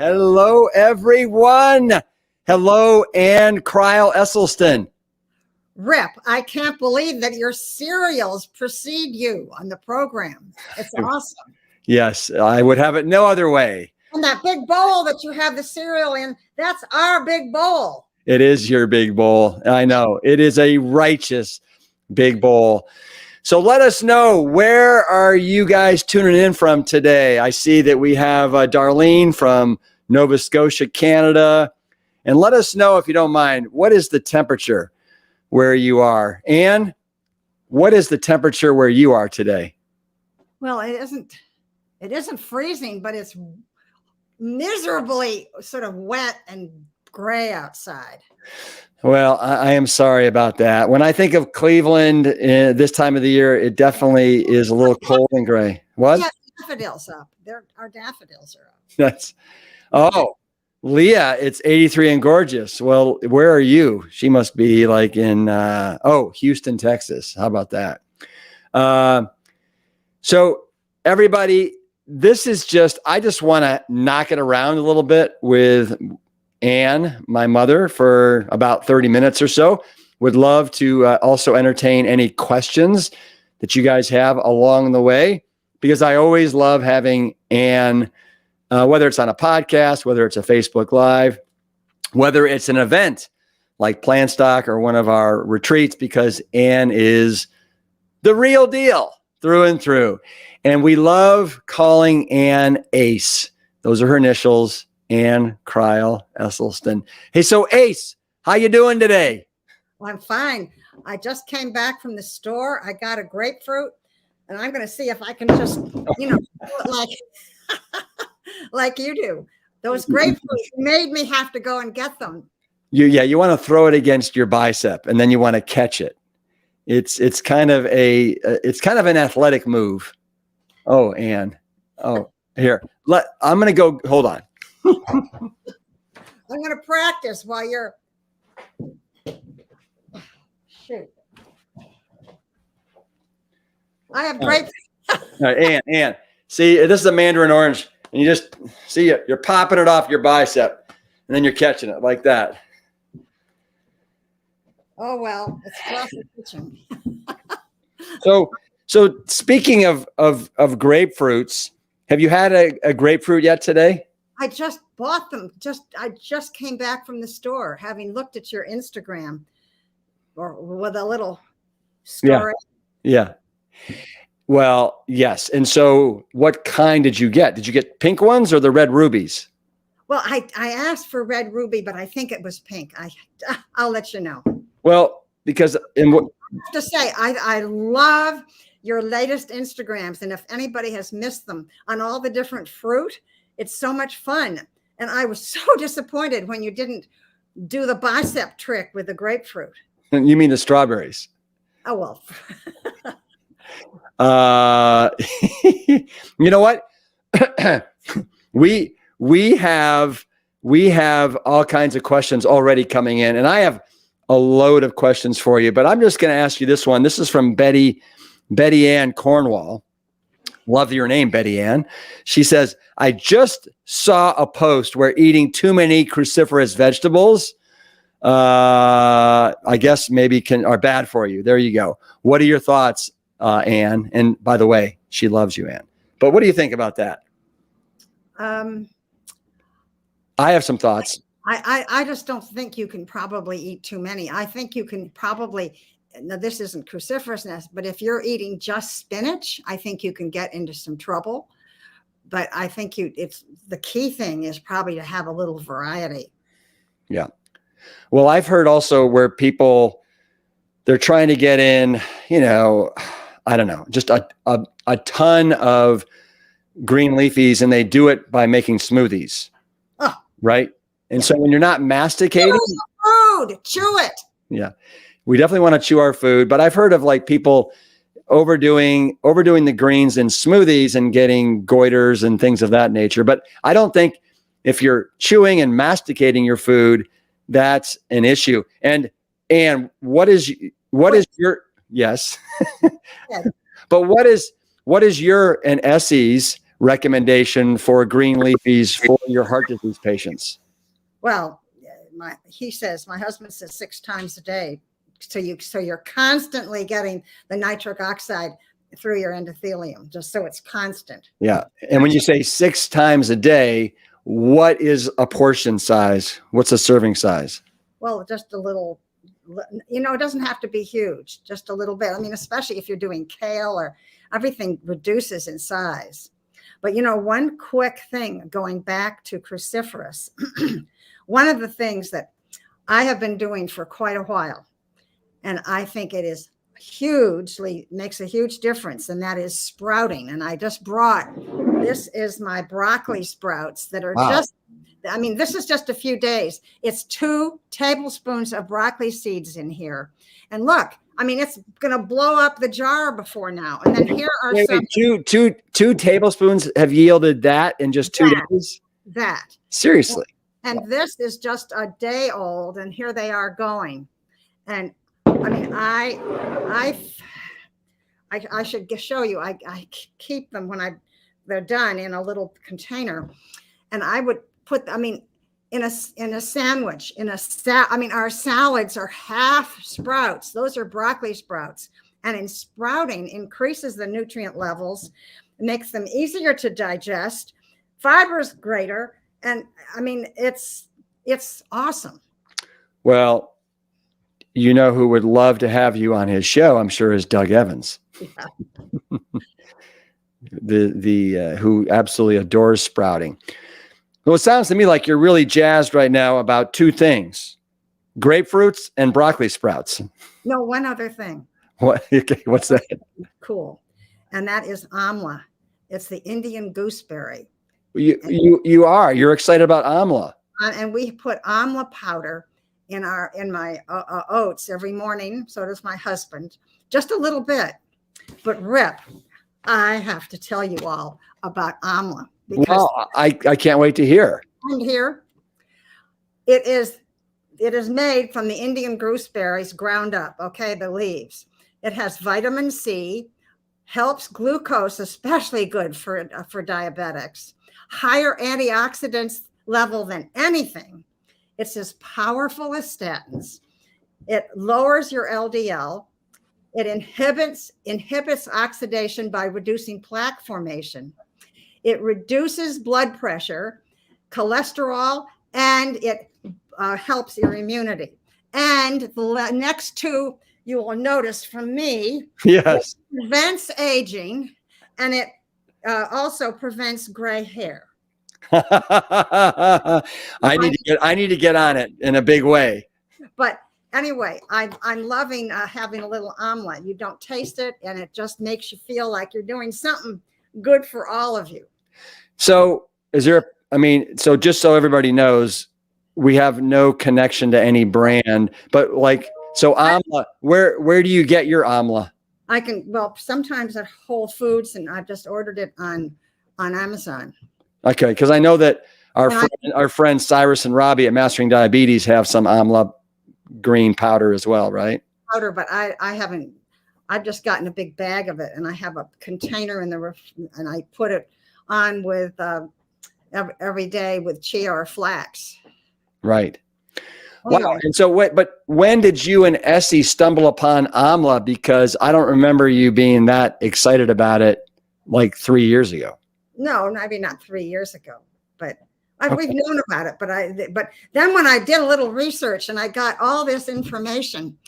Hello, everyone. Hello, Ann Crile Esselstyn. Rip, I can't believe that your cereals precede you on the program. It's awesome. Yes, I would have it no other way. And that big bowl that you have the cereal in, that's our big bowl. It is your big bowl. I know. It is a righteous big bowl. So let us know, where are you guys tuning in from today? I see that we have Darlene from Nova Scotia, Canada. And let us know, if you don't mind, what is the temperature where you are? Ann, what is the temperature where you are today? Well, it isn't freezing, but it's miserably sort of wet and gray outside. Well, I am sorry about that. When I think of Cleveland this time of the year, it definitely is a little cold and gray. What? Yeah, daffodils up. Our daffodils are up. Leah, it's 83 and gorgeous. Well, where are you? She must be like in, Houston, Texas. How about that? So everybody, I just want to knock it around a little bit with Ann, my mother, for about 30 minutes or so. Would love to also entertain any questions that you guys have along the way, because I always love having Ann, whether it's on a podcast, whether it's a Facebook Live, whether it's an event like Plant Stock or one of our retreats, because Ann is the real deal through and through. And we love calling Ann Ace. Those are her initials. Ann Crile Esselstyn. Hey, so Ace, how you doing today? Well, I'm fine. I just came back from the store. I got a grapefruit, and I'm going to see if I can just, do it like you do. Those grapefruits made me have to go and get them. You want to throw it against your bicep, and then you want to catch it. It's kind of an athletic move. Oh, Ann. Oh, here. I'm going to go. Hold on. I'm going to practice while you're. Shoot. I have grapefruit. All right, Ann. See, this is a mandarin orange, and you just see it. You're popping it off your bicep, and then you're catching it like that. Oh well, it's across the kitchen. So speaking of grapefruits, have you had a grapefruit yet today? I just bought them. I just came back from the store, having looked at your Instagram, or with a little story. Yeah. Well, yes. And so, what kind did you get? Did you get pink ones or the red rubies? Well, I asked for red ruby, but I think it was pink. I'll let you know. Well, because I have to say, I love your latest Instagrams, and if anybody has missed them on all the different fruit, it's so much fun. And I was so disappointed when you didn't do the bicep trick with the grapefruit. You mean the strawberries? Oh, well. You know what? we have all kinds of questions already coming in, and I have a load of questions for you, but I'm just going to ask you this one. This is from Betty Ann Cornwall. Love your name, Betty Ann. She says, I just saw a post where eating too many cruciferous vegetables, I guess maybe are bad for you. There you go. What are your thoughts, Ann? And by the way, she loves you, Ann. But what do you think about that? I have some thoughts. I just don't think you can probably eat too many. I think you can probably, now this isn't cruciferousness, but if you're eating just spinach, I think you can get into some trouble. But I think it's the key thing is probably to have a little variety. Yeah. Well, I've heard also where they're trying to get in, I don't know, just a ton of green leafies, and they do it by making smoothies, Oh, right? And so when you're not masticating, chew it. yeah, we definitely want to chew our food. But I've heard of like people overdoing the greens in smoothies and getting goiters and things of that nature. But I don't think if you're chewing and masticating your food, that's an issue. And what is your yes? But what is your and Essie's recommendation for green leafies for your heart disease patients? Well, my husband says 6 times a day. So you're constantly getting the nitric oxide through your endothelium, just so it's constant. Yeah. And when you say 6 times a day, what is a portion size? What's a serving size? Well, just a little, it doesn't have to be huge, just a little bit. I mean, especially if you're doing kale, or everything reduces in size. But, one quick thing, going back to cruciferous, one of the things that I have been doing for quite a while, and I think it is makes a huge difference, and that is sprouting. And I just this is my broccoli sprouts that are this is just a few days. It's 2 tablespoons of broccoli seeds in here. And look, it's going to blow up the jar before now. And then here are two tablespoons have yielded that in just 2 days? That. Seriously. And this is just a day old, and here they are going. And I should show you. I keep them when they're done in a little container, and I would put. In a sandwich. Our salads are half sprouts. Those are broccoli sprouts, and in sprouting increases the nutrient levels, makes them easier to digest, fiber's greater, and it's awesome. Well, who would love to have you on his show, I'm sure, is Doug Evans. Yeah. the who absolutely adores sprouting. Well, it sounds to me like you're really jazzed right now about 2 things: grapefruits and broccoli sprouts. No, one other thing. What? Okay, what's that? Cool. And that is amla. It's the Indian gooseberry. You're excited about amla. And we put amla powder in my oats every morning. So does my husband. Just a little bit. But Rip, I have to tell you all about amla. Well, I can't wait to hear. And here, it is made from the Indian gooseberries ground up. Okay, the leaves. It has vitamin C, helps glucose, especially good for diabetics. Higher antioxidants level than anything. It's as powerful as statins. It lowers your LDL. It inhibits oxidation by reducing plaque formation. It reduces blood pressure, cholesterol, and it helps your immunity. And the next 2, you will notice from me, yes, it prevents aging, and it also prevents gray hair. I need to get on it in a big way. But anyway, I'm loving having a little omelet. You don't taste it, and it just makes you feel like you're doing something good for all of you. So so just so everybody knows, we have no connection to any brand, but amla, where do you get your amla? Sometimes at Whole Foods, and I've just ordered it on Amazon. Okay. Cause I know that our friends Cyrus and Robbie at Mastering Diabetes have some amla green powder as well, right? Powder, but I haven't. I've just gotten a big bag of it, and I have a container in the and I put it on with every day with chia or flax. Right. Wow. And so but when did you and Essie stumble upon amla? Because I don't remember you being that excited about it like 3 years ago. No, maybe not 3 years ago, but we've known about it. But then when I did a little research and I got all this information,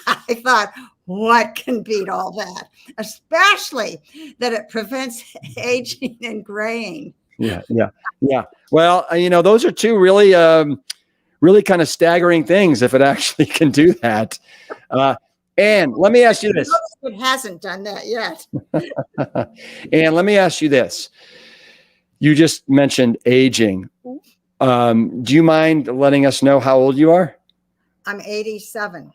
I thought, what can beat all that? Especially that it prevents aging and graying. Yeah. Well, those are 2 really kind of staggering things if it actually can do that. And let me ask you this. It hasn't done that yet. And let me ask you this. You just mentioned aging. Do you mind letting us know how old you are? I'm 87.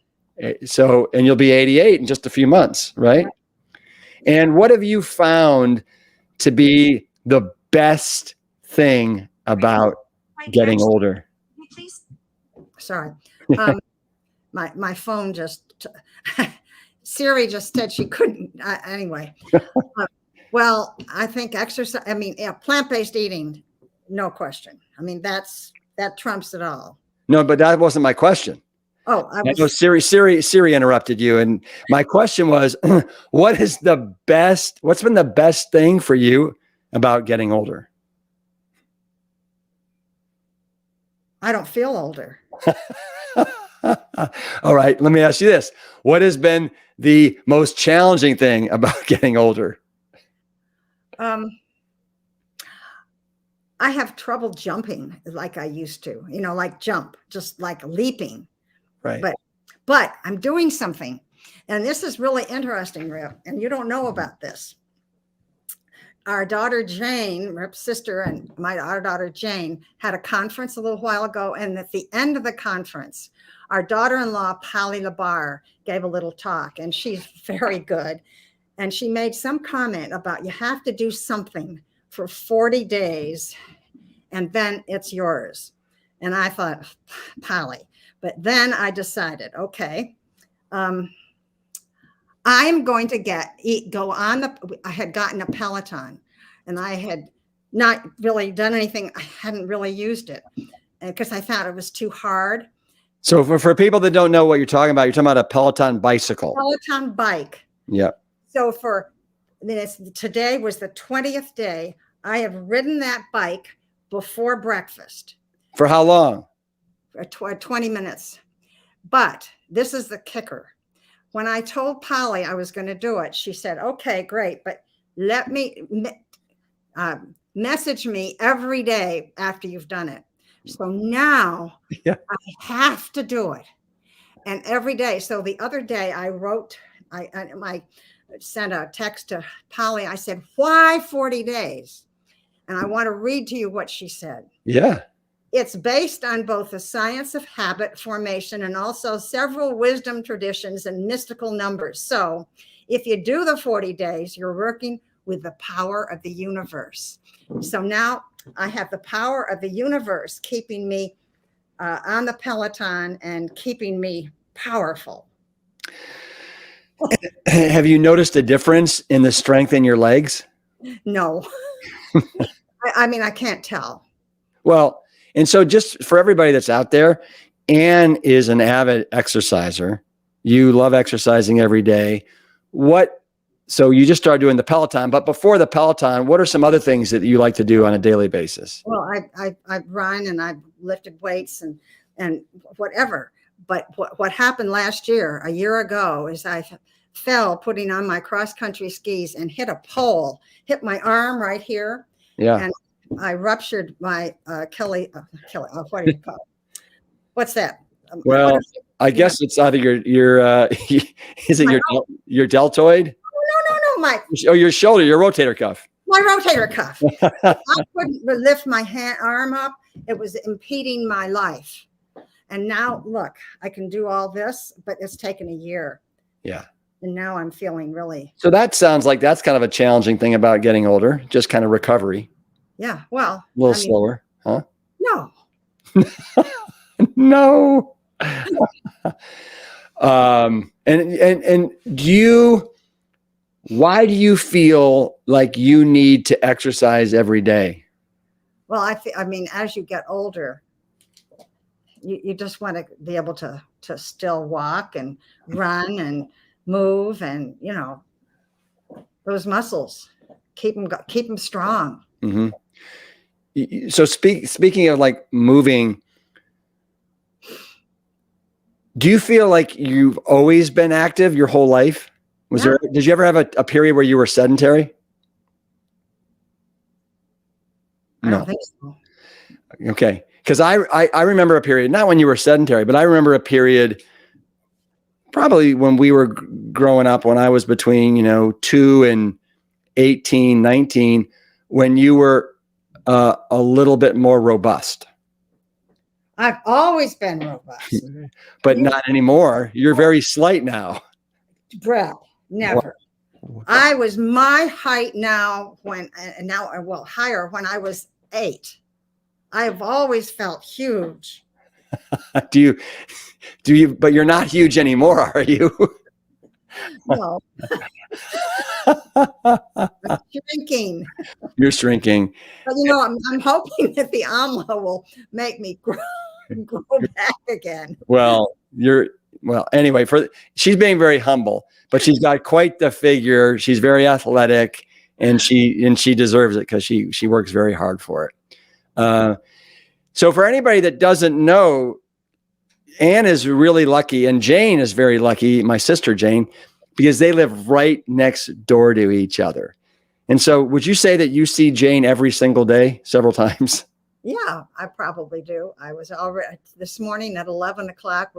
So, and you'll be 88 in just a few months, right? And what have you found to be the best thing about getting older? Sorry. My phone just, Siri just said she couldn't. Anyway. Well, I think exercise, plant-based eating, no question. I mean, that trumps it all. No, but that wasn't my question. Oh, I know Siri interrupted you. And my question was, what's been the best thing for you about getting older? I don't feel older. All right. Let me ask you this. What has been the most challenging thing about getting older? I have trouble jumping like I used to, like jump, just like leaping. Right. But I'm doing something. And this is really interesting, Rip, and you don't know about this. Our daughter Jane, Rip's sister, and our daughter Jane had a conference a little while ago. And at the end of the conference, our daughter-in-law, Polly Labar, gave a little talk, and she's very good. And she made some comment about you have to do something for 40 days and then it's yours. And I thought, Polly. But then I decided, okay, I'm going to I had gotten a Peloton and I had not really done anything. I hadn't really used it because I thought it was too hard. So for people that don't know what you're talking about a Peloton bicycle. Peloton bike. Yep. So today was the 20th day. I have ridden that bike before breakfast. For how long? 20 minutes. But this is the kicker. When I told Polly I was going to do it, she said, okay, great. But let me message me every day after you've done it. So now I have to do it. And every day. So the other day I sent a text to Polly. I said, why 40 days? And I want to read to you what she said. Yeah. It's based on both the science of habit formation and also several wisdom traditions and mystical numbers. So if you do the 40 days, you're working with the power of the universe. So now I have the power of the universe keeping me on the Peloton and keeping me powerful. Have you noticed a difference in the strength in your legs? No. I can't tell. Well, and so just for everybody that's out there, Anne is an avid exerciser. You love exercising every day. So you just started doing the Peloton, but before the Peloton, what are some other things that you like to do on a daily basis? Well, I run and I've lifted weights and whatever. But what happened a year ago, is I fell putting on my cross-country skis and hit a pole, hit my arm right here. Yeah. And I ruptured my what do you call it? What's that? Well, I guess it's either is it your deltoid? No, your shoulder, your rotator cuff. My rotator cuff. I couldn't lift my arm up. It was impeding my life. And now, look, I can do all this, but it's taken a year. Yeah. And now I'm feeling really. So that sounds like that's kind of a challenging thing about getting older, just kind of recovery. Yeah. Well, a little slower, huh? No. No. And why do you feel like you need to exercise every day? Well, as you get older, you just want to be able to still walk and run and move, and those muscles, keep them strong. Mm-hmm. So speaking of like moving, do you feel like you've always been active your whole life? Did you ever have a period where you were sedentary? I don't think so. Okay. Because I remember a period, not when you were sedentary, but I remember a period probably when we were growing up, when I was between, 2 and 18, 19, when you were a little bit more robust. I've always been robust. But not anymore. You're very slight now. Brett, never. I was my height now higher when I was 8. I've always felt huge. Do you, but you're not huge anymore, are you? No. I'm shrinking. You're shrinking. But I'm hoping that the amla will make me grow back again. Well, anyway, she's being very humble, but she's got quite the figure. She's very athletic, and she deserves it because she works very hard for it. So for anybody that doesn't know, Anne is really lucky, and Jane is very lucky, my sister Jane, because they live right next door to each other. And so would you say that you see Jane every single day, several times? Yeah, I probably do. I was already this morning at 11 o'clock.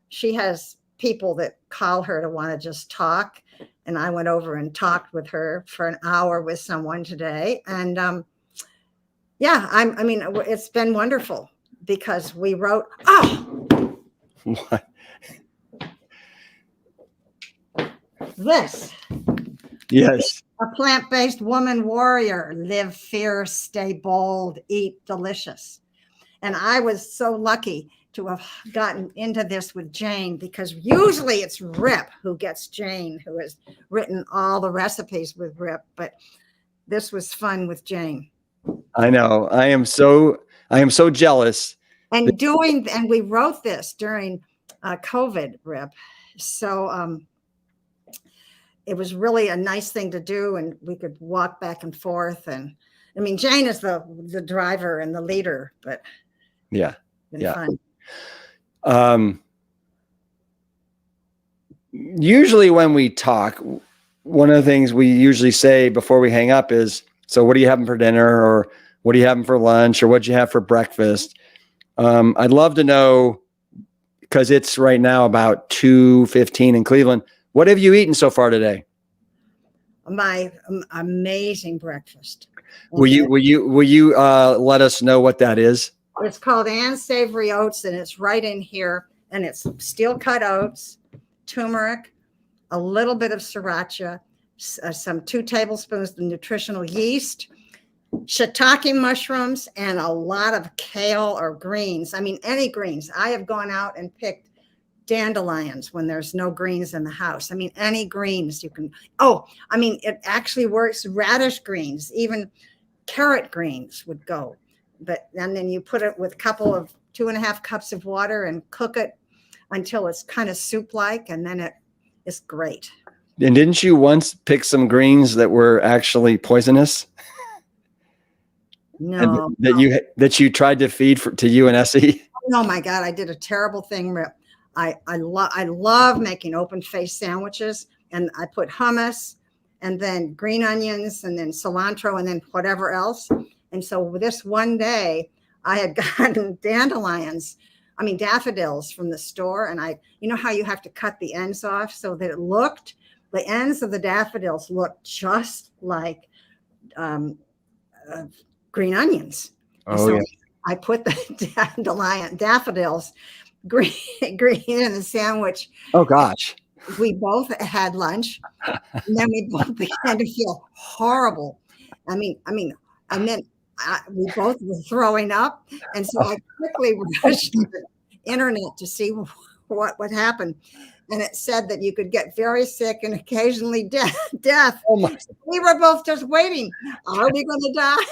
She has people that call her to want to just talk. And I went over and talked with her for an hour with someone today. And it's been wonderful because we wrote, What? This. Yes. A plant-based woman warrior. Live fierce, stay bold, eat delicious. And I was so lucky to have gotten into this with Jane, because usually it's Rip who gets Jane, who has written all the recipes with Rip. But this was fun with Jane. I know. I am so jealous. And we wrote this during COVID, Rip. So it was really a nice thing to do, and we could walk back and forth. And I mean, Jane is the driver and the leader, but yeah, fun. Usually when we talk, one of the things we usually say before we hang up is, so what are you having for dinner, or what are you having for lunch, or what'd you have for breakfast? I'd love to know, because it's right now about 2:15 in Cleveland. What have you eaten so far today? My amazing breakfast. Will you let us know what that is? It's called Anne's Savory Oats, and it's right in here. And it's steel cut oats, turmeric, a little bit of sriracha, some 2 tablespoons of nutritional yeast, shiitake mushrooms, and a lot of kale or greens. I mean, any greens. I have gone out and picked dandelions when there's no greens in the house. I mean, any greens you can. It actually works. Radish greens, even carrot greens would go. And then you put it with a couple of 2.5 cups of water and cook it until it's kind of soup-like, and then it is great. And didn't you once pick some greens that were actually poisonous? No. And that you tried to feed to you and Essie? Oh my God, I did a terrible thing, Rip. I love making open-faced sandwiches, and I put hummus and then green onions and then cilantro and then whatever else. And so this one day I had gotten daffodils from the store. And you know how you have to cut the ends off so that the ends of the daffodils looked just like green onions. Oh, yeah. I put the daffodils green in the sandwich. Oh gosh. We both had lunch, and then we both began to feel horrible. And then we both were throwing up, and so I quickly rushed to the internet to see what happened. And it said that you could get very sick and occasionally death. Oh my. We were both just waiting. Are we going to die?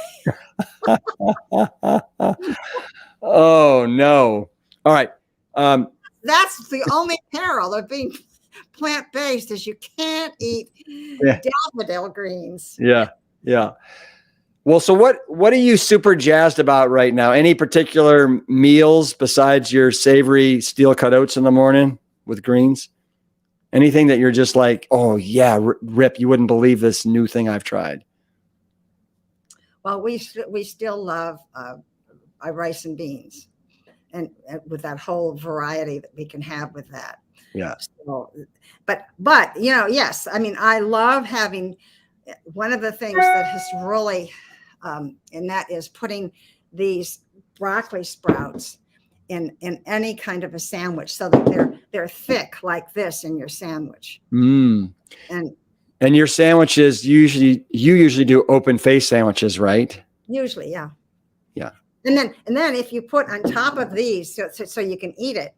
Oh no. All right. That's the only peril of being plant-based, is you can't eat daffodil greens. Yeah. Well, so what are you super jazzed about right now? Any particular meals besides your savory steel-cut oats in the morning with greens? Anything that you're just like, oh yeah, Rip, you wouldn't believe this new thing I've tried? Well, we still love rice and beans, and with that whole variety that we can have with that. Yeah. So, but yes, I mean, I love having one of the things that has really, and that is putting these broccoli sprouts in any kind of a sandwich so that they're thick like this in your sandwich. Mm. And your sandwiches you usually do open face sandwiches, right? Usually, yeah. Yeah. And then if you put on top of these, so you can eat it,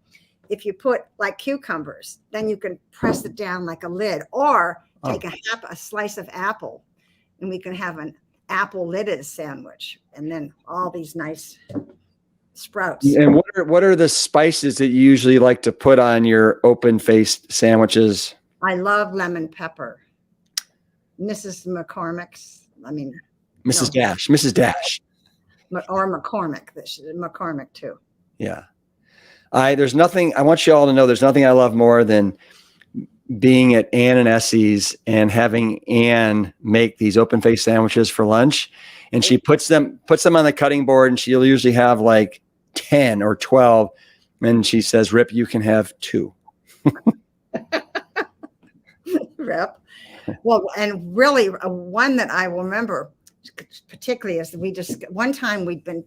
if you put like cucumbers, then you can press it down like a lid, or take a slice of apple, and we can have an apple lidded sandwich, and then all these nice sprouts. And what are the spices that you usually like to put on your open faced sandwiches? I love lemon pepper. Mrs. McCormick's, I mean, Mrs. Dash. Or McCormick. McCormick too. Yeah. There's nothing, I want you all to know there's nothing I love more than being at Ann and Essie's and having Ann make these open face sandwiches for lunch. And she puts them on the cutting board, and she'll usually have like 10 or 12. And she says, Rip, you can have 2. Rip. Well, and really one that I will remember particularly is one time we'd been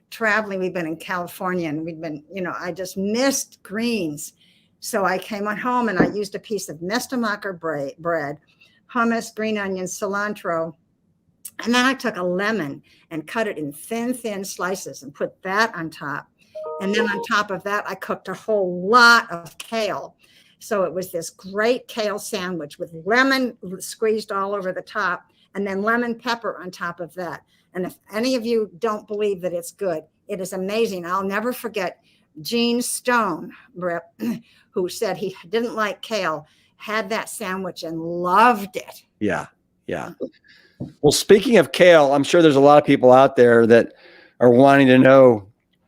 traveling, we'd been in California, and we'd been, I just missed greens. So I came on home and I used a piece of Nestamacher bread, hummus, green onions, cilantro. And then I took a lemon and cut it in thin slices and put that on top. And then on top of that, I cooked a whole lot of kale. So it was this great kale sandwich with lemon squeezed all over the top, and then lemon pepper on top of that. And if any of you don't believe that it's good, it is amazing. I'll never forget Gene Stone, Rip, who said he didn't like kale, had that sandwich and loved it. Yeah. Yeah. Well, speaking of kale, I'm sure there's a lot of people out there that are wanting to know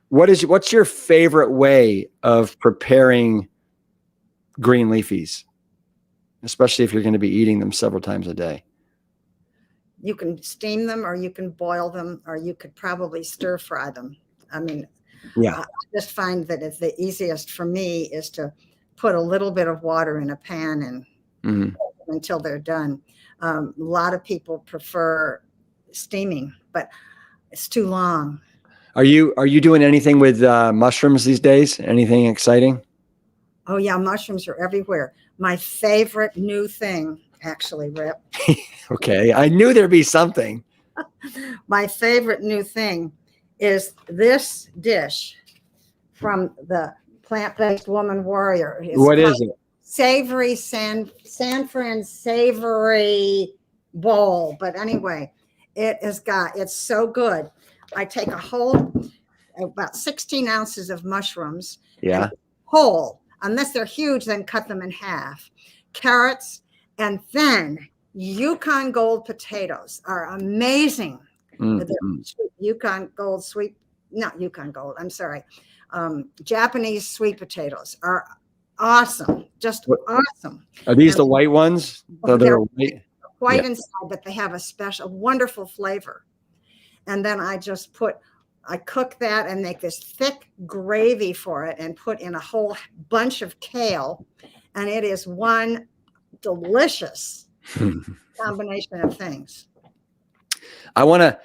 what's your favorite way of preparing green leafies, especially if you're going to be eating them several times a day. You can steam them, or you can boil them, or you could probably stir fry them. I mean, I just find that it's the easiest for me is to put a little bit of water in a pan and until they're done. A lot of people prefer steaming, but it's too long. Are you doing anything with mushrooms these days? Anything exciting? Oh yeah, mushrooms are everywhere. My favorite new thing, actually, Rip. Okay, I knew there'd be something. My favorite new thing is this dish from the Plant-Based Woman Warrior. What is it? Savory San Fran savory bowl. But anyway, it's so good. I take about 16 ounces of mushrooms. Yeah. Whole. Unless they're huge, then cut them in half. Carrots, and then Yukon Gold potatoes are amazing. Yukon Gold Japanese sweet potatoes are awesome. Just awesome. Are these the white ones? They're white inside, but they have a wonderful flavor. And then I cook that and make this thick gravy for it and put in a whole bunch of kale. And it is one delicious combination of things. I want to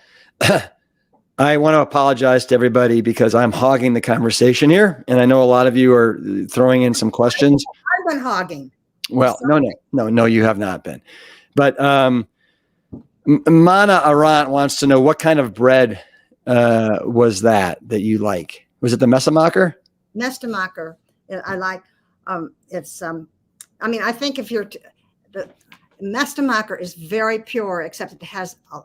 apologize to everybody because I'm hogging the conversation here. And I know a lot of you are throwing in some questions. I've been hogging. Well, no, you have not been. But Mana Arant wants to know what kind of bread was that you like? Was it the Nestamacher? Nestamacher. I like. It's. I mean, I think the Nestamacher is very pure, except it has a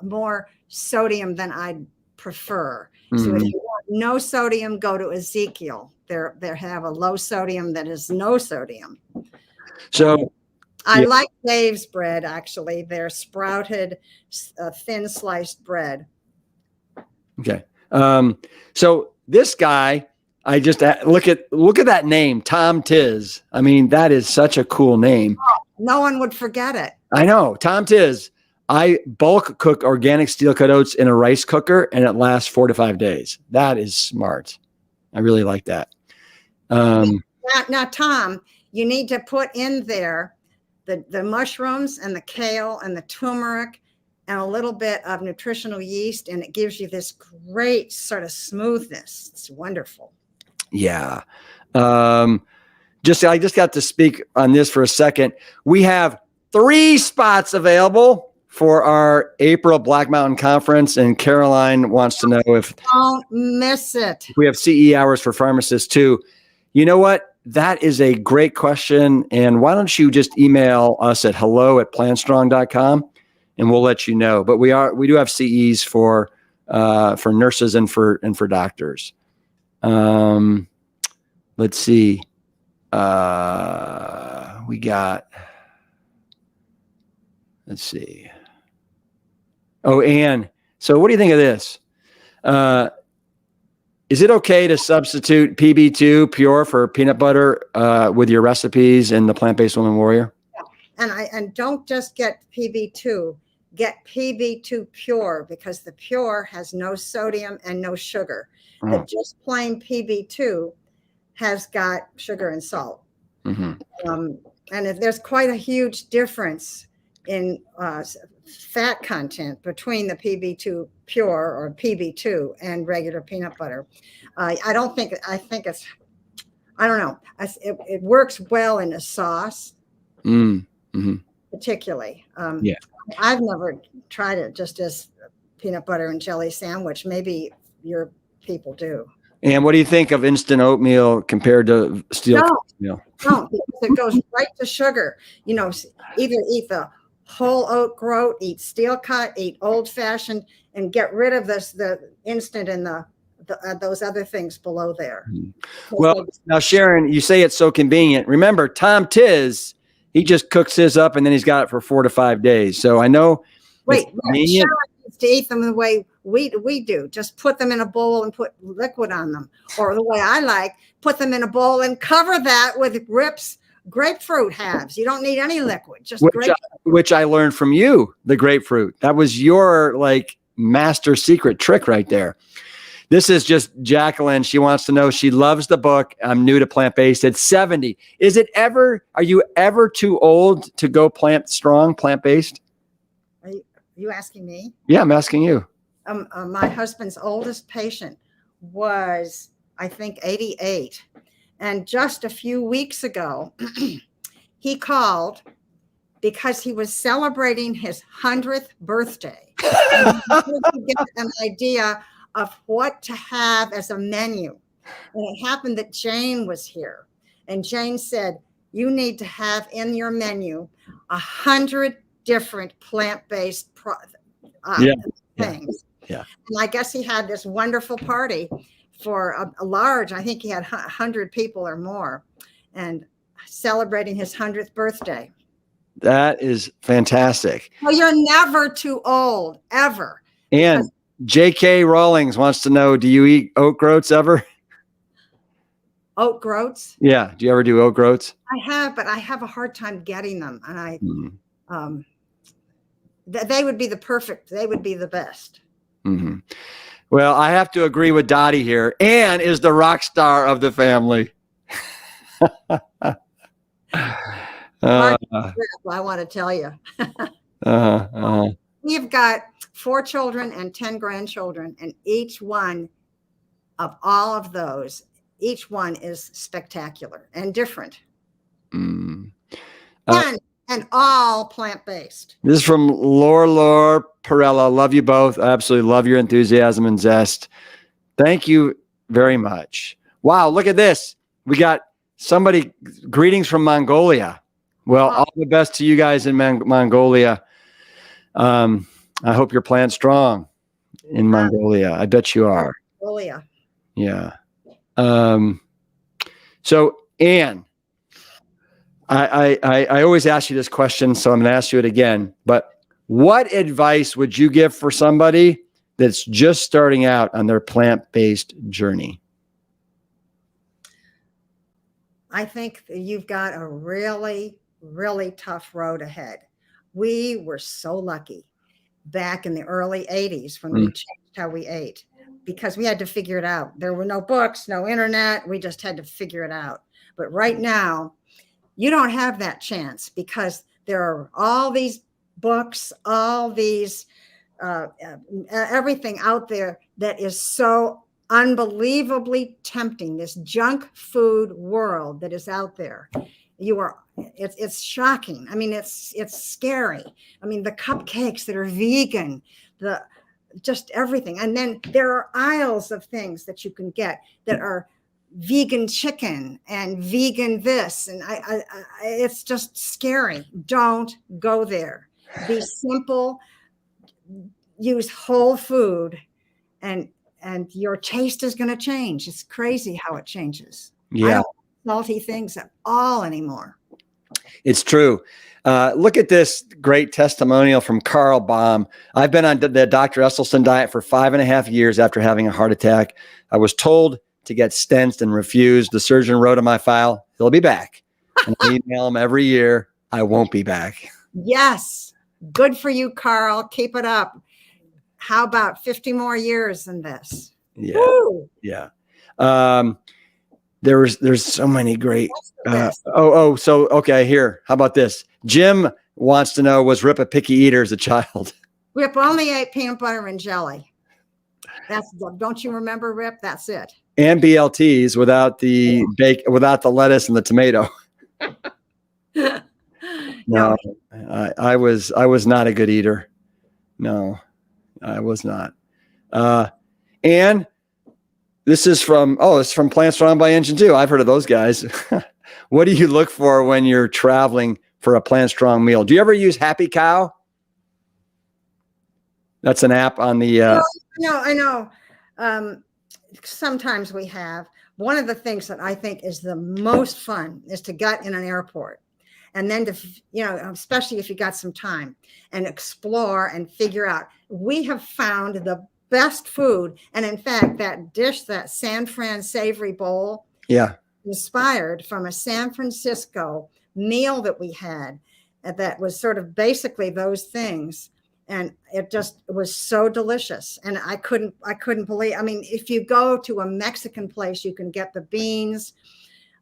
more sodium than I'd prefer. So if you want no sodium, go to Ezekiel. They have a low sodium that is no sodium. So I like Dave's bread. Actually, they're sprouted, thin sliced bread. Okay. So this guy, I just look at that name, Tom Tiz. I mean, that is such a cool name. No one would forget it. I know. Tom Tiz. I bulk cook organic steel cut oats in a rice cooker, and it lasts 4 to 5 days. That is smart. I really like that. Now, Tom, You need to put in there the mushrooms and the kale and the turmeric and a little bit of nutritional yeast, and it gives you this great sort of smoothness. It's wonderful. Yeah. I just got to speak on this for a second. We have 3 spots available for our April Black Mountain Conference, and Caroline wants to know if don't miss it. We have CE hours for pharmacists too. You know what? That is a great question. And why don't you just email us at hello@plantstrong.com and we'll let you know. But we do have CEs for nurses and for doctors. Let's see. Let's see. Oh, Anne. So what do you think of this? Is it okay to substitute PB2 pure for peanut butter with your recipes in the Plant-Based Woman Warrior? Yeah. And don't just get PB2, get PB2 pure, because the pure has no sodium and no sugar. The just plain PB2 has got sugar and salt. Mm-hmm. And there's quite a huge difference in fat content between the PB2 pure or PB2 and regular peanut butter. I think it's, I don't know. It works well in a sauce, particularly. Yeah. I've never tried it just as peanut butter and jelly sandwich. Maybe your people do. And what do you think of instant oatmeal compared to steel oatmeal? No, because it goes right to sugar. You know, either eat the whole oat groat, eat steel cut, eat old fashioned, and get rid of the instant and those other things below there. Well, now Sharon, you say it's so convenient. Remember, Tom Tiz, he just cooks his up and then he's got it for 4 to 5 days. So I know. Wait, Sharon needs to eat them the way we do. Just put them in a bowl and put liquid on them, or the way I like, put them in a bowl and cover that with Rips grapefruit halves. You don't need any liquid, just which I learned from you, the grapefruit. That was your master secret trick right there. This is just Jacqueline. She wants to know, she loves the book. I'm new to plant-based at 70. Are you ever too old to go plant-based? Are you asking me? Yeah, I'm asking you. My husband's oldest patient was, I think, 88. And just a few weeks ago, he called because he was celebrating his 100th birthday. And he wanted to get an idea of what to have as a menu. And it happened that Jane was here. And Jane said, you need to have in your menu 100 different plant-based things. Yeah. And I guess he had this wonderful party for a large, I think he had 100 people or more, and celebrating his 100th birthday. That is fantastic. Well, you're never too old, ever. And J.K. Rawlings wants to know, do you eat oat groats ever? Oat groats? Yeah. Do you ever do oat groats? I have, but I have a hard time getting them. And they would be they would be the best. Mm-hmm. Well, I have to agree with Dottie here. Anne is the rock star of the family. I want to tell you. We've got 4 children and 10 grandchildren, and each one of all of those, each one is spectacular and different. And all plant-based. This is from Laura Perella. Love you both. I absolutely love your enthusiasm and zest. Thank you very much. Wow, look at this. We got somebody, greetings from Mongolia. Well, all the best to you guys in Mongolia. I hope you're plant strong in Mongolia. I bet you are. Mongolia. Yeah. So, Anne, I always ask you this question, so I'm going to ask you it again. But what advice would you give for somebody that's just starting out on their plant-based journey? I think you've got a really, really tough road ahead. We were so lucky back in the early 80s when we changed how we ate, because we had to figure it out. There were no books, no internet. We just had to figure it out. But right now, You don't have that chance because there are all these books, all these everything out there that is so unbelievably tempting. This junk food world that is out there, it's shocking. I mean, it's scary. I mean, the cupcakes that are vegan, the just everything, and then there are aisles of things that you can get that are vegan chicken and vegan this, and it's just scary. Don't go there. Be simple. Use whole food, and your taste is going to change. It's crazy how it changes. I Yeah, don't like salty things at all anymore. it's true. Look at this great testimonial from Carl Baum. I've been on the Dr. Esselstyn diet for 5.5 years after having a heart attack. I was told to get stents and refused. The surgeon wrote on my file, he'll be back. And I email him every year, I won't be back. Yes. Good for you, Carl. Keep it up. How about 50 more years than this? Yeah. Woo! Yeah. There's so many great. So okay, here. How about this? Jim wants to know, was Rip a picky eater as a child? Rip only ate peanut butter and jelly. Don't you remember, Rip? That's it. And BLTs without the without the lettuce and the tomato. No, I was not a good eater. No, I was not. And this is from Plant Strong by Engine 2. I've heard of those guys. What do you look for when you're traveling for a Plant Strong meal? Do you ever use Happy Cow? That's an app on the. I know. Sometimes we have. One of the things that I think is the most fun is to get in an airport. And then especially if you got some time, and explore and figure out. We have found the best food. And in fact, that dish, that San Fran savory bowl, inspired from a San Francisco meal that we had that was sort of basically those things. And it was so delicious. And I couldn't believe, I mean, if you go to a Mexican place, you can get the beans.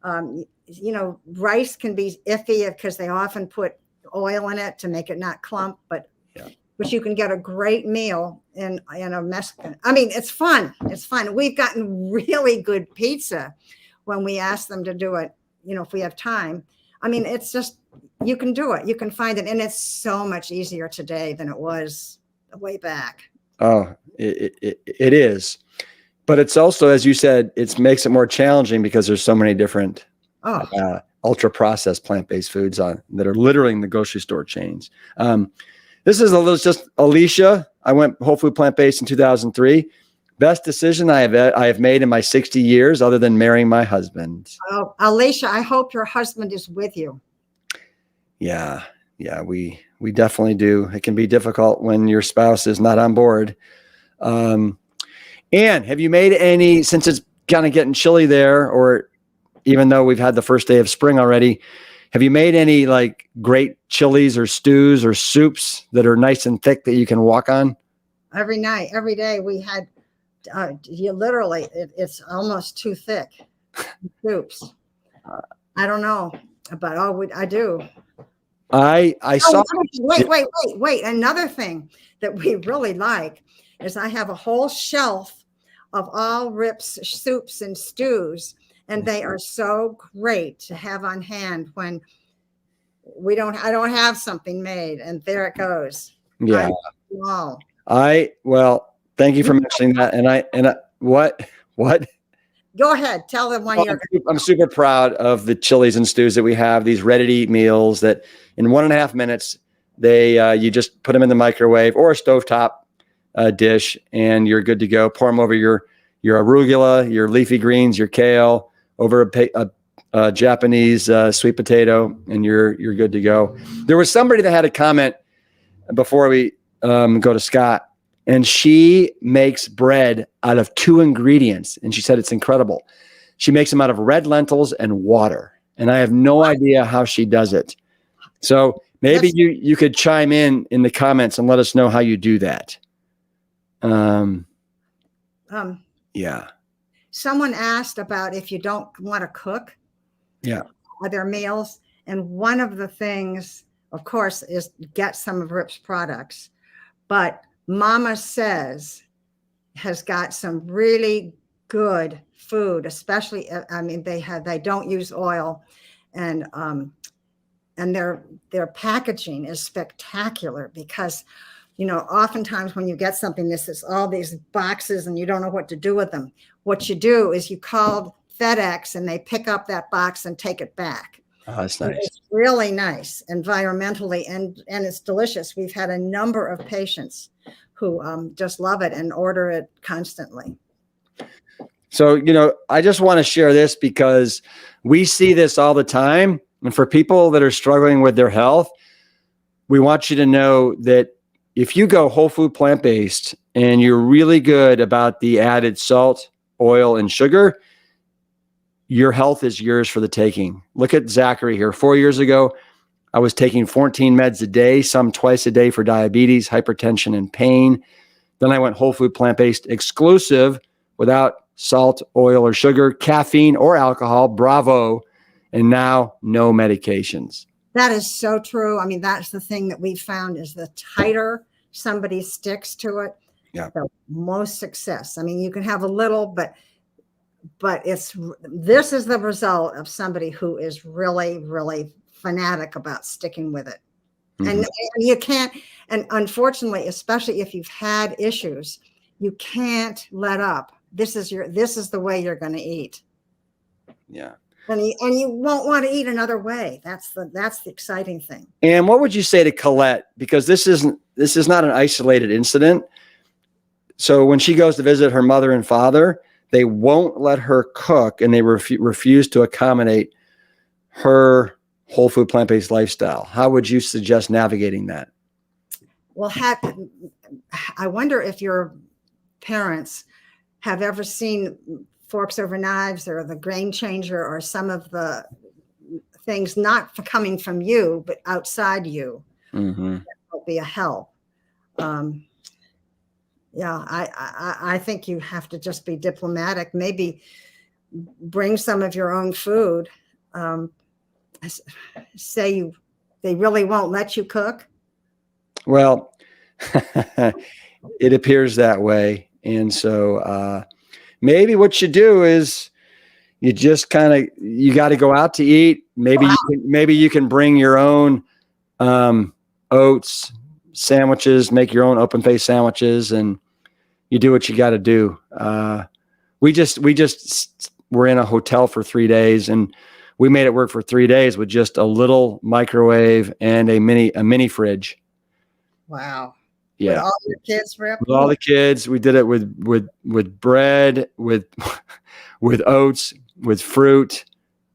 Rice can be iffy because they often put oil in it to make it not clump, but you can get a great meal in a Mexican. I mean, it's fun. It's fun. We've gotten really good pizza when we ask them to do it, if we have time. I mean, it's just, you can do it. You can find it. And it's so much easier today than it was way back. Oh, it is. But it's also, as you said, it makes it more challenging because there's so many different ultra processed plant-based foods that are literally in the grocery store chains. This is just Alicia. I went whole food plant-based in 2003. Best decision I have made in my 60 years, other than marrying my husband. Oh, Alicia, I hope your husband is with you. Yeah, we definitely do. It can be difficult when your spouse is not on board. Anne, have you made any, since it's kind of getting chilly there, or even though we've had the first day of spring already, have you made any like great chilies or stews or soups that are nice and thick that you can walk on? Every night, every day we had, it's almost too thick. Soups. I don't know, but I do. I saw. Wait. Another thing that we really like is I have a whole shelf of all Rip's soups and stews, and they are so great to have on hand when I don't have something made, and there it goes. Yeah. Wow. Well, thank you for mentioning that. And what? Go ahead. Tell them when you're. I'm super proud of the chilies and stews that we have. These ready-to-eat meals that in 1.5 minutes, you just put them in the microwave or a stovetop dish, and you're good to go. Pour them over your arugula, your leafy greens, your kale, over a Japanese sweet potato, and you're good to go. There was somebody that had a comment before we go to Scott, and she makes bread out of 2 ingredients, and she said it's incredible. She makes them out of red lentils and water, and I have no idea how she does it. So maybe you could chime in the comments and let us know how you do that. Yeah. Someone asked about if you don't want to cook. Yeah. Are there meals? And one of the things, of course, is get some of Rip's products. But Mama Says has got some really good food, especially, I mean, they don't use oil, and their packaging is spectacular because, you know, oftentimes when you get something, this is all these boxes and you don't know what to do with them. What you do is you call FedEx and they pick up that box and take it back. Oh, that's nice. It's really nice environmentally, and it's delicious. We've had a number of patients who just love it and order it constantly. So, you know, I just want to share this because we see this all the time. And for people that are struggling with their health, we want you to know that if you go whole food plant-based and you're really good about the added salt, oil, and sugar, your health is yours for the taking. Look at Zachary here. 4 years ago, I was taking 14 meds a day, some twice a day for diabetes, hypertension, and pain. Then I went whole food plant-based exclusive without salt, oil, or sugar, caffeine, or alcohol. Bravo. And now no medications. That is so true. I mean, that's the thing that we found is the tighter somebody sticks to it, the most success. I mean, you can have a little, but this is the result of somebody who is really, really fanatic about sticking with it. Mm-hmm. And you can't, and unfortunately, especially if you've had issues, you can't let up. This is the way you're going to eat. Yeah. And you won't want to eat another way. That's the exciting thing. And what would you say to Colette? Because this is not an isolated incident. So when she goes to visit her mother and father, they won't let her cook, and they refuse to accommodate her whole food plant-based lifestyle. How would you suggest navigating that? Well, I wonder if your parents have ever seen Forks Over Knives or the Grain Changer or some of the things not coming from you, but outside you. Mm-hmm. That will be a help. I think you have to just be diplomatic. Maybe bring some of your own food. Say they really won't let you cook. Well, it appears that way. And so maybe what you do is you just you got to go out to eat. Maybe you can bring your own oats sandwiches, make your own open face sandwiches, and you do what you got to do. We just were in a hotel for 3 days, and we made it work for 3 days with just a little microwave and a mini fridge. Wow. Yeah. With all your kids, Rip? With all the kids. We did it with bread, with oats, with fruit,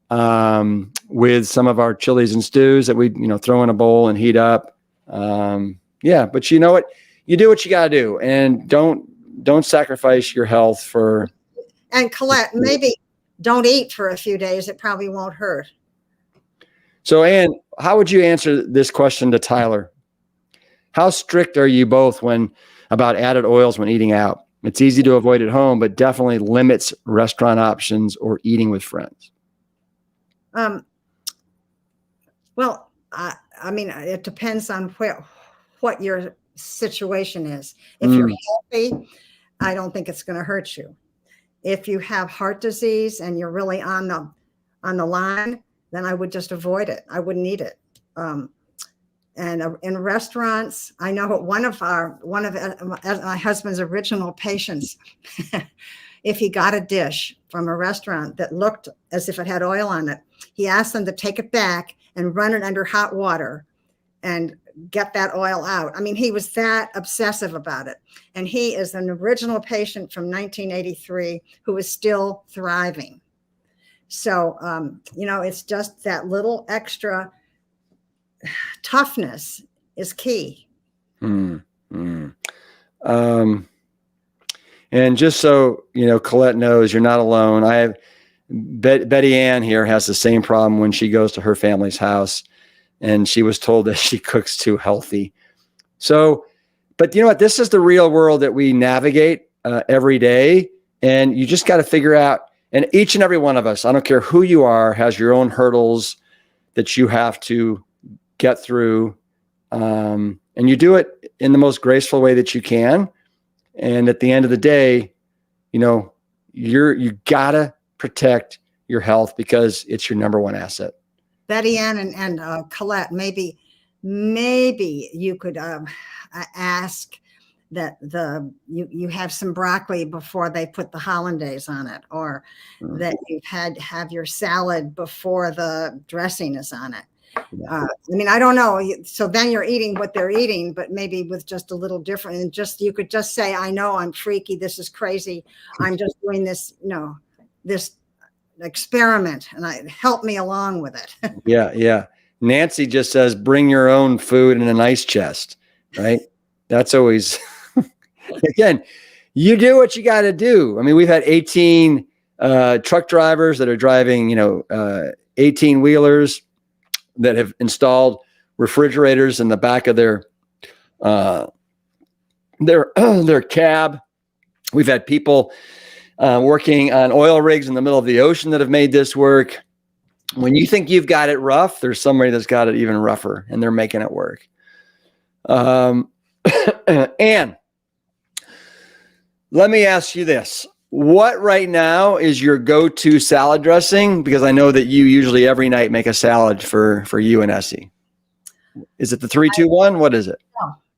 with some of our chilies and stews that we throw in a bowl and heat up. But you know what? You do what you got to do, and don't sacrifice your health for. And Colette, maybe don't eat for a few days. It probably won't hurt. So, Ann, how would you answer this question to Tyler? How strict are you both about added oils when eating out? It's easy to avoid at home, but definitely limits restaurant options or eating with friends. Well, I mean, it depends on what your situation is. If you're healthy, I don't think it's going to hurt you. If you have heart disease and you're really on the line, then I would just avoid it. I wouldn't eat it. And in restaurants, I know one of my husband's original patients, if he got a dish from a restaurant that looked as if it had oil on it, he asked them to take it back and run it under hot water and get that oil out. I mean, he was that obsessive about it. And he is an original patient from 1983 who is still thriving. So, it's just that little extra toughness is key. And just so Colette knows, you're not alone. I have Betty Ann here has the same problem when she goes to her family's house, and she was told that she cooks too healthy. So, but you know what? This is the real world that we navigate every day, and you just got to figure out. And each and every one of us, I don't care who you are, has your own hurdles that you have to get through. And you do it in the most graceful way that you can. And at the end of the day, you gotta protect your health because it's your number one asset. Betty Ann and Colette, maybe you could ask that you have some broccoli before they put the hollandaise on it, or that you've have your salad before the dressing is on it. I mean, I don't know. So then you're eating what they're eating, but maybe with just a little different. And you could just say, I know I'm freaky. This is crazy. I'm just doing this, this experiment, and help me along with it. Yeah. Nancy just says, bring your own food in an ice chest, right? That's always, again, you do what you got to do. I mean, we've had 18 truck drivers that are driving, 18 wheelers that have installed refrigerators in the back of their cab. We've had people working on oil rigs in the middle of the ocean that have made this work. When you think you've got it rough, there's somebody that's got it even rougher, and they're making it work. And let me ask you this. What right now is your go-to salad dressing? Because I know that you usually every night make a salad for you and Essie. Is it the 3-2-1? What is it?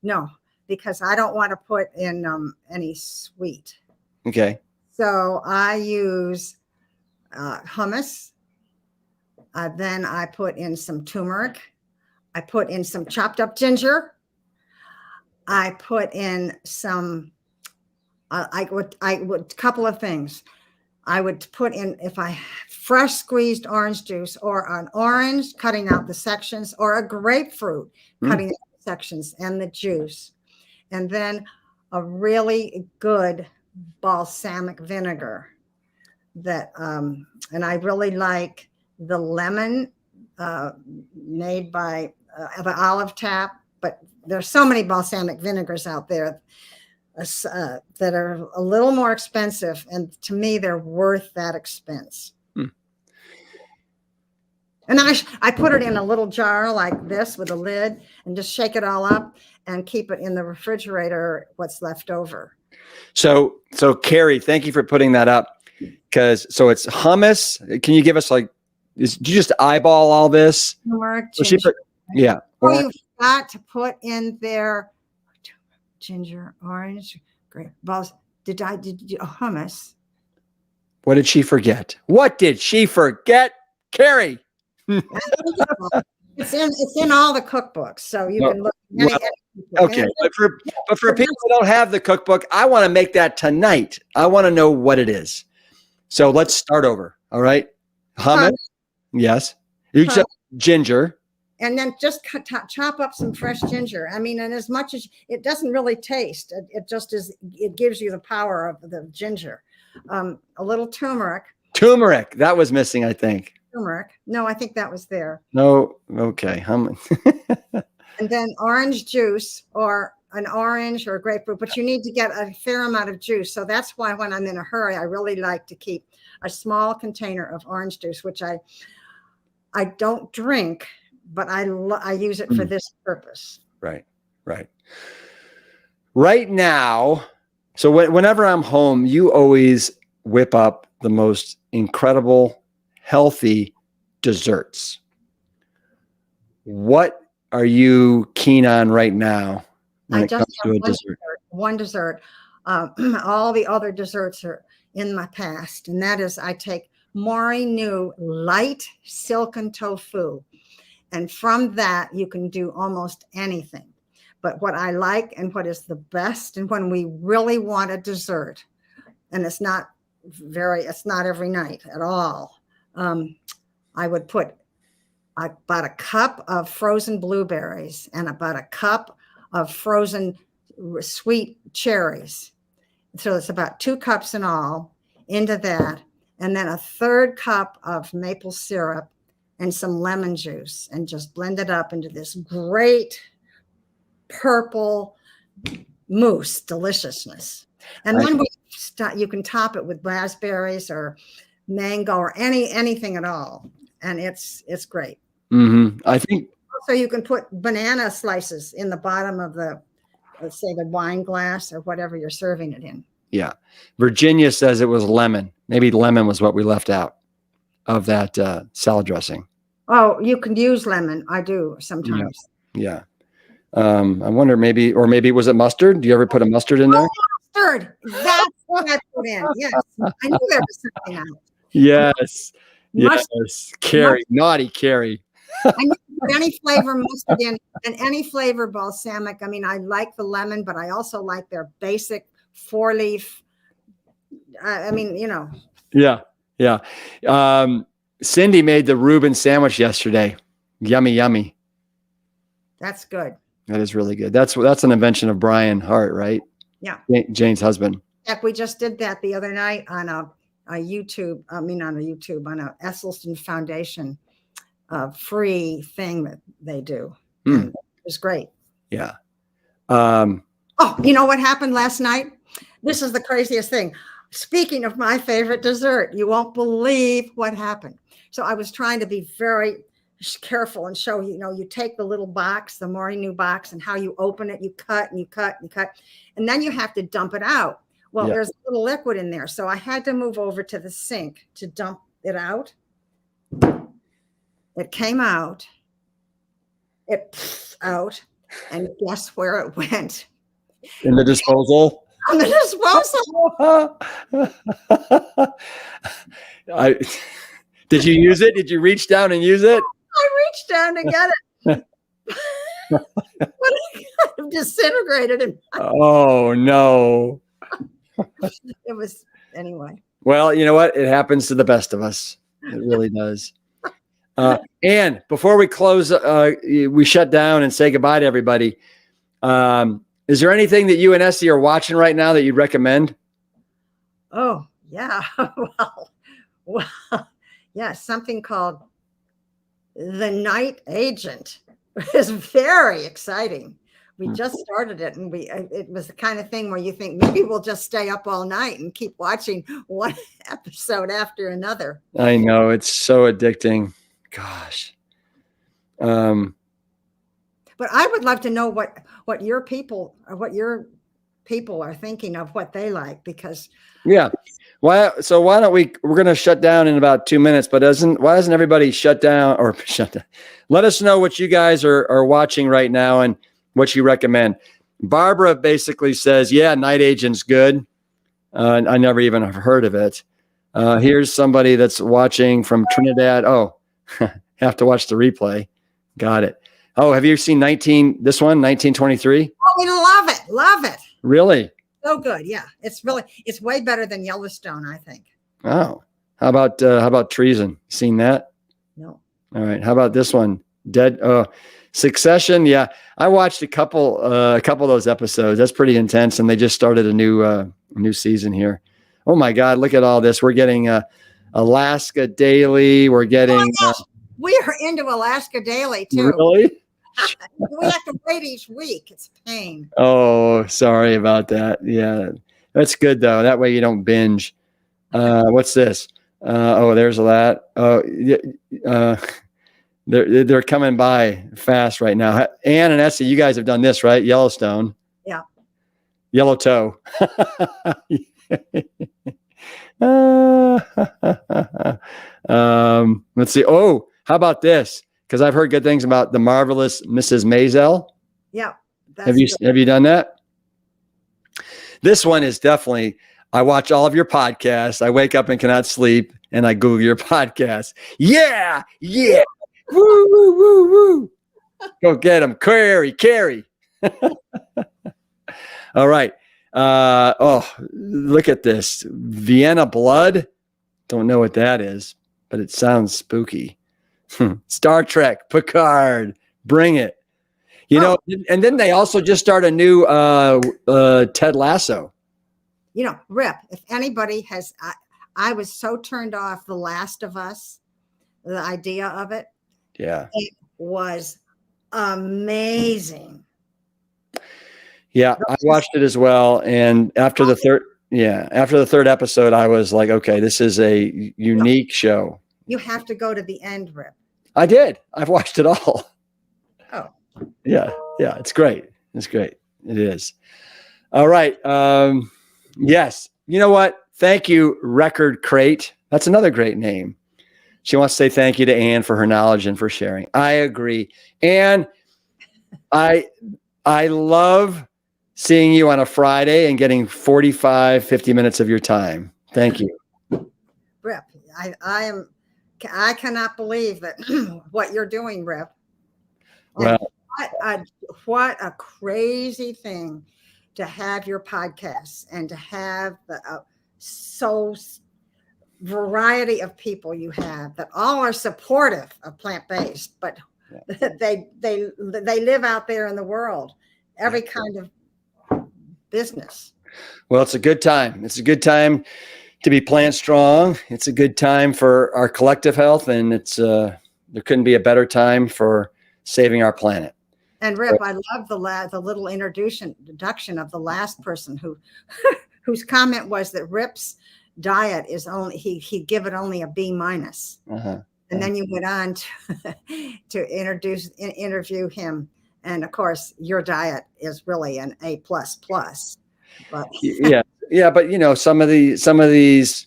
No, because I don't want to put in any sweet. Okay. So I use hummus. Then I put in some turmeric. I put in some chopped up ginger. I put in some, I would couple of things. I would put in, fresh squeezed orange juice, or an orange, cutting out the sections, or a grapefruit, cutting out the sections and the juice. And then a really good balsamic vinegar that, and I really like the lemon made by the Olive Tap, but there's so many balsamic vinegars out there that are a little more expensive, and to me they're worth that expense. And I put it in a little jar like this with a lid and just shake it all up and keep it in the refrigerator, what's left over. So Carrie, thank you for putting that up, because so it's hummus. Can you give us did you just eyeball all this? Turmeric, ginger. Yeah. Oh, you forgot to put in there ginger, orange, grape balls. Did you hummus? What did she forget? What did she forget, Carrie? It's in all the cookbooks, so you can look. Okay, but for people who don't have the cookbook, I want to make that tonight. I want to know what it is. So let's start over. All right, hummus. Yes, you said ginger. And then just chop up some fresh ginger. I mean, and as much as it doesn't really taste, it just is. It gives you the power of the ginger. A little turmeric. Turmeric, that was missing, I think. Turmeric. No, I think that was there. No, okay. And then orange juice, or an orange or a grapefruit, but you need to get a fair amount of juice. So that's why when I'm in a hurry, I really like to keep a small container of orange juice, which I don't drink, but I use it for this purpose. Right. Right now, so whenever I'm home, you always whip up the most incredible, healthy desserts. What are you keen on right now when it comes to a dessert? One dessert. All the other desserts are in my past, and that is I take Mori New light silken tofu. And from that, you can do almost anything. But what I like and what is the best, and when we really want a dessert, and it's not every night at all, I would put about a cup of frozen blueberries and about a cup of frozen sweet cherries. So it's about 2 cups in all into that. And then a 1/3 cup of maple syrup and some lemon juice, and just blend it up into this great purple mousse deliciousness. And then you can top it with raspberries or mango or anything at all. And it's great. I think. So you can put banana slices in the bottom of the, let's say, the wine glass or whatever you're serving it in. Yeah. Virginia says it was lemon. Maybe lemon was what we left out of that salad dressing. Oh, you can use lemon. I do sometimes. Yeah. I wonder maybe was it mustard? Do you ever put a mustard in there? Mustard. That's what I put in. Yes. I knew there was something else. Yes. Mustard. Yes. Carrie. Naughty Carrie. I need to put any flavor mustard in and any flavor balsamic. I mean, I like the lemon, but I also like their basic 4-leaf. I mean, you know. Yeah. Yeah. Cindy made the Reuben sandwich yesterday. Yummy, yummy. That's good. That is really good. That's an invention of Brian Hart, right? Yeah. Jane's husband. Heck, we just did that the other night on a YouTube. I mean, on a Esselstyn Foundation free thing that they do. And it was great. Yeah. Oh, you know what happened last night? This is the craziest thing. Speaking of my favorite dessert, you won't believe what happened. So I was trying to be very careful and show, you take the little box, the Morning box, and how you open it, you cut and you cut and you cut, and then you have to dump it out. Well, there's a little liquid in there. So I had to move over to the sink to dump it out. It came out. It out. And guess where it went? In the disposal? On the disposal. Did you use it? Did you reach down and use it? I reached down to get it. But it kind of disintegrated. Oh, no. It was, anyway. Well, you know what? It happens to the best of us. It really does. And before we close, we shut down and say goodbye to everybody. Is there anything that you and Essie are watching right now that you'd recommend? Oh, yeah. Well, yeah, something called The Night Agent. It's very exciting. We just started it, and it was the kind of thing where you think maybe we'll just stay up all night and keep watching one episode after another. I know, it's so addicting. Gosh. But I would love to know what your people are thinking of, what they like, because why don't we're going to shut down in about 2 minutes, but why doesn't everybody shut down? Let us know what you guys are watching right now and what you recommend. Barbara basically says, Night Agent's good. I never even have heard of it. Here's somebody that's watching from Trinidad. Oh, have to watch the replay. Got it. Oh, have you seen 1923? Oh, we love it. Love it. Really? So good. Yeah. It's way better than Yellowstone, I think. Oh, how about Treason? Seen that? No. All right. How about this one? Succession. Yeah. I watched a couple of those episodes. That's pretty intense. And they just started a new season here. Oh my God. Look at all this. We're getting Alaska Daily. We're getting, we are into Alaska Daily too. Really? We have to wait each week. It's a pain. Oh, sorry about that. Yeah, that's good though. That way you don't binge. What's this? There's that. They're coming by fast right now. Ann and Essie, you guys have done this, right? Yellowstone. Yeah. Yellow Toe. Let's see. Oh, how about this? Because I've heard good things about The Marvelous Mrs. Maisel. Yeah. Have you done that? This one is definitely, I watch all of your podcasts. I wake up and cannot sleep, and I Google your podcast. Yeah. Woo, woo, woo, woo. Go get him. Carrie. All right. Look at this. Vienna Blood. Don't know what that is, but it sounds spooky. Star Trek, Picard, bring it. And then they also just start a new Ted Lasso. Rip, if anybody has, I was so turned off The Last of Us, the idea of it. Yeah. It was amazing. Yeah, I watched it as well. And after the third episode, I was like, okay, this is a unique show. You have to go to the end, Rip. I did. I've watched it all. Oh, Yeah. Yeah. It's great. It's great. It is. All right. Yes. You know what? Thank you, Record Crate. That's another great name. She wants to say thank you to Ann for her knowledge and for sharing. I agree. Ann, I love seeing you on a Friday and getting 45, 50 minutes of your time. Thank you. Rip, I cannot believe that what you're doing, Rip. And Well, what a crazy thing to have your podcasts and to have the so variety of people you have that all are supportive of plant-based, but they live out there in the world, every kind of business. well, it's a good time. It's a good time to be plant strong. It's a good time for our collective health, and it's there couldn't be a better time for saving our planet. And Rip, I love the little introduction of the last person whose comment was that Rip's diet is only he'd give it only a B-. And then you went on to interview him, and of course your diet is really an A++. But yeah, but you know, some of these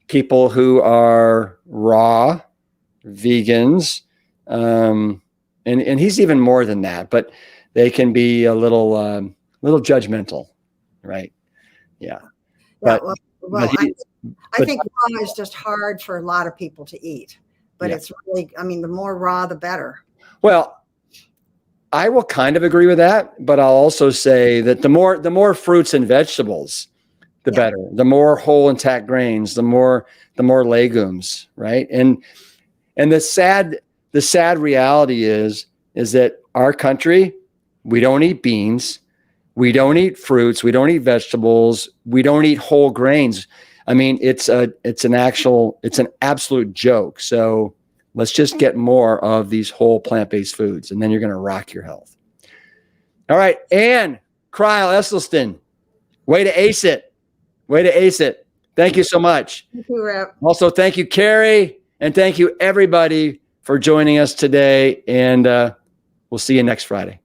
people who are raw vegans, and he's even more than that, but they can be a little judgmental, right? Yeah. But, I think raw is just hard for a lot of people to eat, but it's really, I mean, the more raw, the better. Well, I will kind of agree with that, but I'll also say that the more fruits and vegetables, the better. The more whole intact grains, the more legumes, right? And the sad reality is that our country, we don't eat beans, we don't eat fruits, we don't eat vegetables, we don't eat whole grains. I mean, it's an absolute joke. So let's just get more of these whole plant-based foods, and then you're going to rock your health. All right, Ann, Crile, Esselstyn, way to ace it. Way to ace it. Thank you so much. Thank you, Rip. Also, thank you, Carrie, and thank you, everybody, for joining us today. And we'll see you next Friday.